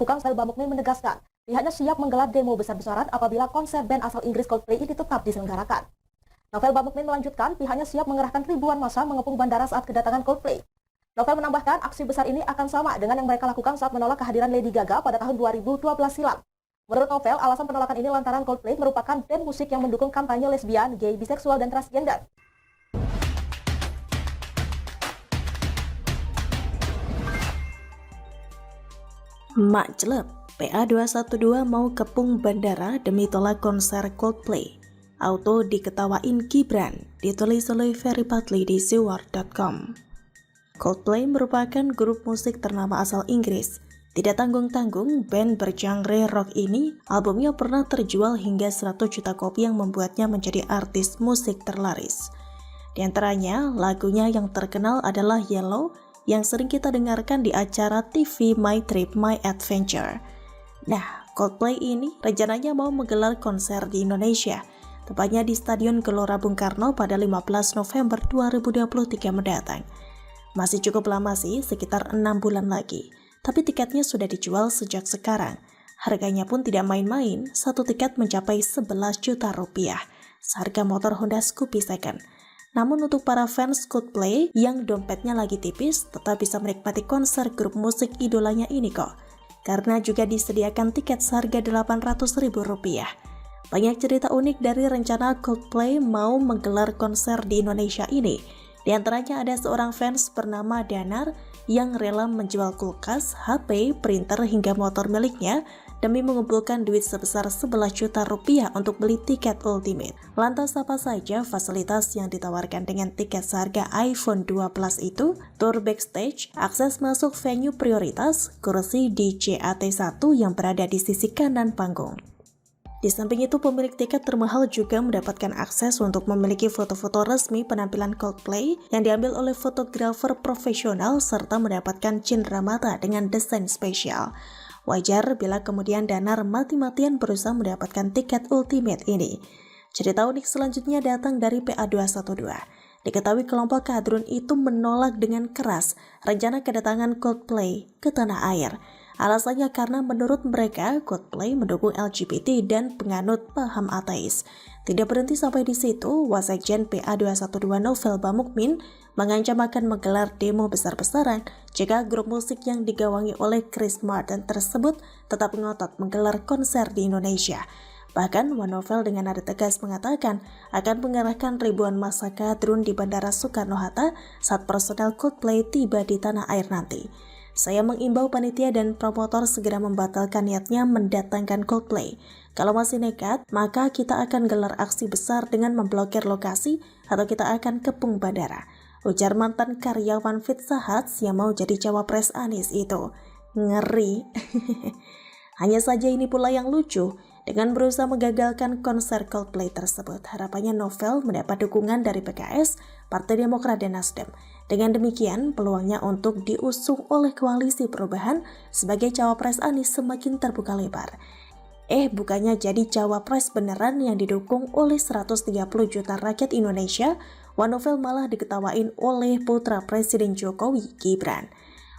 Lakukang Style Bamukmin menegaskan, pihaknya siap menggelar demo besar-besaran apabila konser band asal Inggris Coldplay ini tetap diselenggarakan. Novel Bamukmin melanjutkan, pihaknya siap mengerahkan ribuan massa mengepung bandara saat kedatangan Coldplay. Novel menambahkan, aksi besar ini akan sama dengan yang mereka lakukan saat menolak kehadiran Lady Gaga pada tahun 2012 silam. Menurut Novel, alasan penolakan ini lantaran Coldplay merupakan band musik yang mendukung kampanye lesbian, gay, biseksual, dan transgender. Mak jelek, PA212 mau kepung bandara demi tolak konser Coldplay. Auto diketawain Gibran, ditulis oleh Ferry Patli di Seward.com. Coldplay merupakan grup musik ternama asal Inggris. Tidak tanggung-tanggung, band bergenre rock ini, albumnya pernah terjual hingga 100 juta kopi yang membuatnya menjadi artis musik terlaris. Di antaranya, lagunya yang terkenal adalah Yellow, yang sering kita dengarkan di acara TV My Trip My Adventure. Nah, Coldplay ini rencananya mau menggelar konser di Indonesia, tepatnya di Stadion Gelora Bung Karno pada 15 November 2023 mendatang. Masih cukup lama sih, sekitar 6 bulan lagi, tapi tiketnya sudah dijual sejak sekarang. Harganya pun tidak main-main, satu tiket mencapai 11 juta rupiah, seharga motor Honda Scoopy Second. Namun untuk para fans Coldplay yang dompetnya lagi tipis, tetap bisa menikmati konser grup musik idolanya ini kok. Karena juga disediakan tiket seharga Rp800.000. Banyak cerita unik dari rencana Coldplay mau menggelar konser di Indonesia ini. Di antaranya ada seorang fans bernama Danar yang rela menjual kulkas, HP, printer hingga motor miliknya demi mengumpulkan duit sebesar 11 juta rupiah untuk beli tiket ultimate. Lantas apa saja fasilitas yang ditawarkan dengan tiket seharga iPhone 12 itu? Tour backstage, akses masuk venue prioritas, kursi di CAT1 yang berada di sisi kanan panggung. Di samping itu, pemilik tiket termahal juga mendapatkan akses untuk memiliki foto-foto resmi penampilan Coldplay yang diambil oleh fotografer profesional serta mendapatkan cindera mata dengan desain spesial. Wajar bila kemudian Danar mati-matian berusaha mendapatkan tiket ultimate ini. Cerita unik selanjutnya datang dari PA212. Diketahui kelompok kadrun itu menolak dengan keras rencana kedatangan Coldplay ke tanah air. Alasannya karena menurut mereka Coldplay mendukung LGBT dan penganut paham ateis. Tidak berhenti sampai di situ, Wasekjen PA212 Novel Bamukmin mengancam akan menggelar demo besar-besaran jika grup musik yang digawangi oleh Chris Martin tersebut tetap ngotot menggelar konser di Indonesia. Bahkan, Novel dengan nada tegas mengatakan akan mengerahkan ribuan massa kadrun di Bandara Soekarno-Hatta saat personel Coldplay tiba di tanah air nanti. Saya mengimbau panitia dan promotor segera membatalkan niatnya mendatangkan Coldplay. Kalau masih nekat, maka kita akan gelar aksi besar dengan memblokir lokasi atau kita akan kepung bandara. Ujar mantan karyawan Pizza Hut yang mau jadi cawapres Anies itu. Ngeri. Hanya saja ini pula yang lucu. Dengan berusaha menggagalkan konser Coldplay tersebut, harapannya Novel mendapat dukungan dari PKS, Partai Demokrat dan Nasdem. Dengan demikian, peluangnya untuk diusung oleh Koalisi Perubahan sebagai cawapres Anies semakin terbuka lebar. Bukannya jadi cawapres beneran yang didukung oleh 130 juta rakyat Indonesia, Novel malah diketawain oleh putra Presiden Jokowi, Gibran.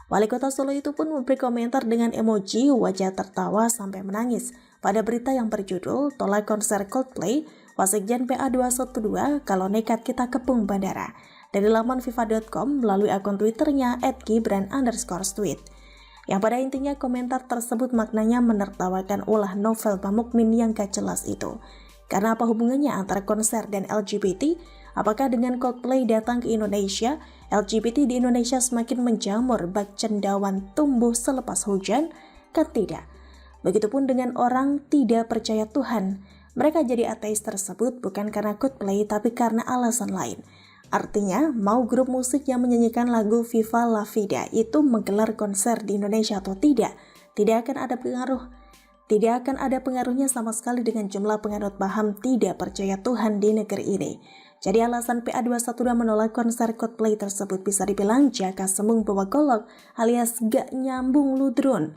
Wali Kota Solo itu pun memberi komentar dengan emoji wajah tertawa sampai menangis pada berita yang berjudul "Tolak konser Coldplay, Wasekjen PA212 kalau nekat kita kepung bandara" dari laman FIFA.com melalui akun Twitternya @gibran_tweet. Yang pada intinya komentar tersebut maknanya menertawakan ulah Novel Bamukmin yang gak jelas itu. Karena apa hubungannya antara konser dan LGBT? Apakah dengan Coldplay datang ke Indonesia, LGBT di Indonesia semakin menjamur bak cendawan tumbuh selepas hujan? Kan tidak. Begitupun dengan orang tidak percaya Tuhan. Mereka jadi ateis tersebut bukan karena Coldplay tapi karena alasan lain. Artinya, mau grup musik yang menyanyikan lagu Viva La Vida itu menggelar konser di Indonesia atau tidak akan ada pengaruh. Tidak akan ada pengaruhnya sama sekali dengan jumlah penganut paham tidak percaya Tuhan di negeri ini. Jadi alasan PA212 menolak konser Coldplay tersebut bisa dibilang jaka sembung bawa golok alias gak nyambung ludrun.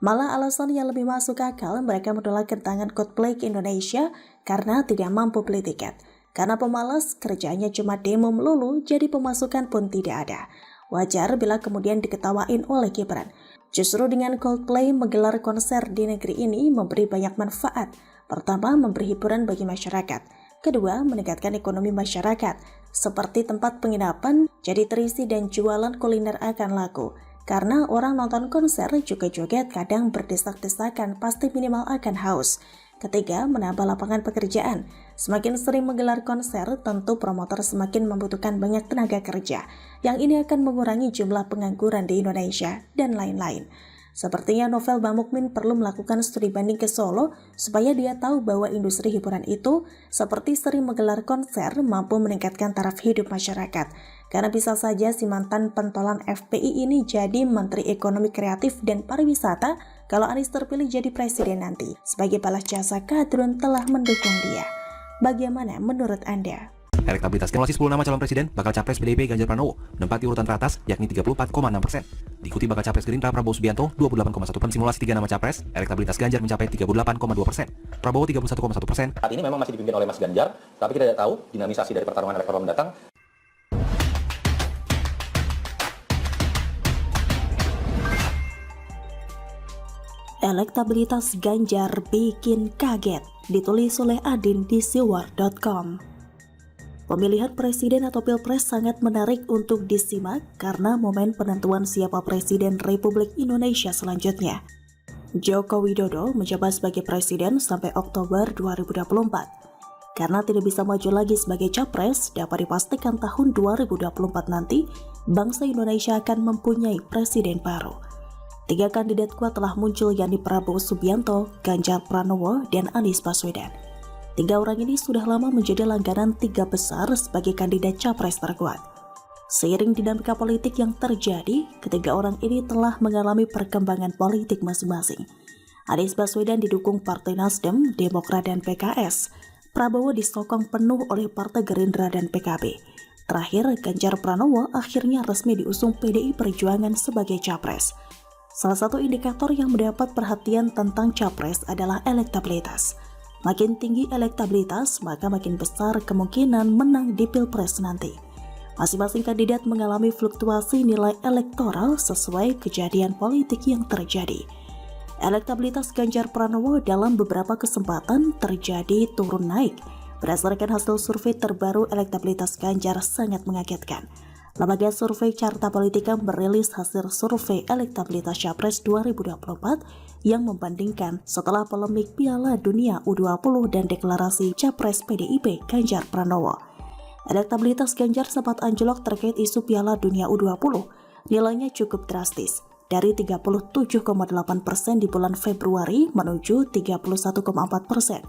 Malah alasan yang lebih masuk akal, mereka menolak kedatangan Coldplay ke Indonesia karena tidak mampu beli tiket. Karena pemalas, kerjanya cuma demo melulu, jadi pemasukan pun tidak ada. Wajar bila kemudian diketawain oleh Gibran. Justru dengan Coldplay menggelar konser di negeri ini memberi banyak manfaat. Pertama, memberi hiburan bagi masyarakat. Kedua, meningkatkan ekonomi masyarakat. Seperti tempat penginapan jadi terisi dan jualan kuliner akan laku. Karena orang nonton konser juga joget kadang berdesak-desakan pasti minimal akan haus. Ketiga, menambah lapangan pekerjaan. Semakin sering menggelar konser, tentu promotor semakin membutuhkan banyak tenaga kerja. Yang ini akan mengurangi jumlah pengangguran di Indonesia, dan lain-lain. Sepertinya Novel Bamukmin perlu melakukan studi banding ke Solo supaya dia tahu bahwa industri hiburan itu seperti sering menggelar konser mampu meningkatkan taraf hidup masyarakat. Karena bisa saja si mantan pentolan FPI ini jadi Menteri Ekonomi Kreatif dan Pariwisata kalau Anies terpilih jadi presiden nanti. Sebagai balas jasa, Kadrun telah mendukung dia. Bagaimana menurut Anda? Elektabilitas simulasi 10 nama calon presiden, bakal capres PDIP Ganjar Pranowo menempati urutan teratas yakni 34,6%. Diikuti bakal capres Gerindra Prabowo Subianto 28,1%. Simulasi 3 nama capres, elektabilitas Ganjar mencapai 38,2%. Prabowo 31,1%. Saat ini memang masih dipimpin oleh Mas Ganjar, tapi kita tidak tahu dinamisasi dari pertarungan elektoral mendatang. Elektabilitas Ganjar bikin kaget, ditulis oleh Adin di siwar.com. Pemilihan presiden atau pilpres sangat menarik untuk disimak karena momen penentuan siapa presiden Republik Indonesia selanjutnya. Joko Widodo menjabat sebagai presiden sampai Oktober 2024. Karena tidak bisa maju lagi sebagai capres, dapat dipastikan tahun 2024 nanti, bangsa Indonesia akan mempunyai presiden baru. 3 kandidat kuat telah muncul yakni Prabowo Subianto, Ganjar Pranowo, dan Anies Baswedan. 3 orang ini sudah lama menjadi langganan 3 besar sebagai kandidat capres terkuat. Seiring dinamika politik yang terjadi, ketiga orang ini telah mengalami perkembangan politik masing-masing. Anies Baswedan didukung Partai Nasdem, Demokrat, dan PKS. Prabowo disokong penuh oleh Partai Gerindra dan PKB. Terakhir, Ganjar Pranowo akhirnya resmi diusung PDI Perjuangan sebagai capres. Salah satu indikator yang mendapat perhatian tentang capres adalah elektabilitas. Makin tinggi elektabilitas, maka makin besar kemungkinan menang di pilpres nanti. Masing-masing kandidat mengalami fluktuasi nilai elektoral sesuai kejadian politik yang terjadi. Elektabilitas Ganjar Pranowo dalam beberapa kesempatan terjadi turun naik. Berdasarkan hasil survei terbaru, elektabilitas Ganjar sangat mengagetkan. Lembaga survei Carta Politika merilis hasil survei elektabilitas Capres 2024 yang membandingkan setelah polemik Piala Dunia U20 dan deklarasi Capres PDIP Ganjar Pranowo. Elektabilitas Ganjar sempat anjlok terkait isu Piala Dunia U20. Nilainya cukup drastis, dari 37,8% di bulan Februari menuju 31,4%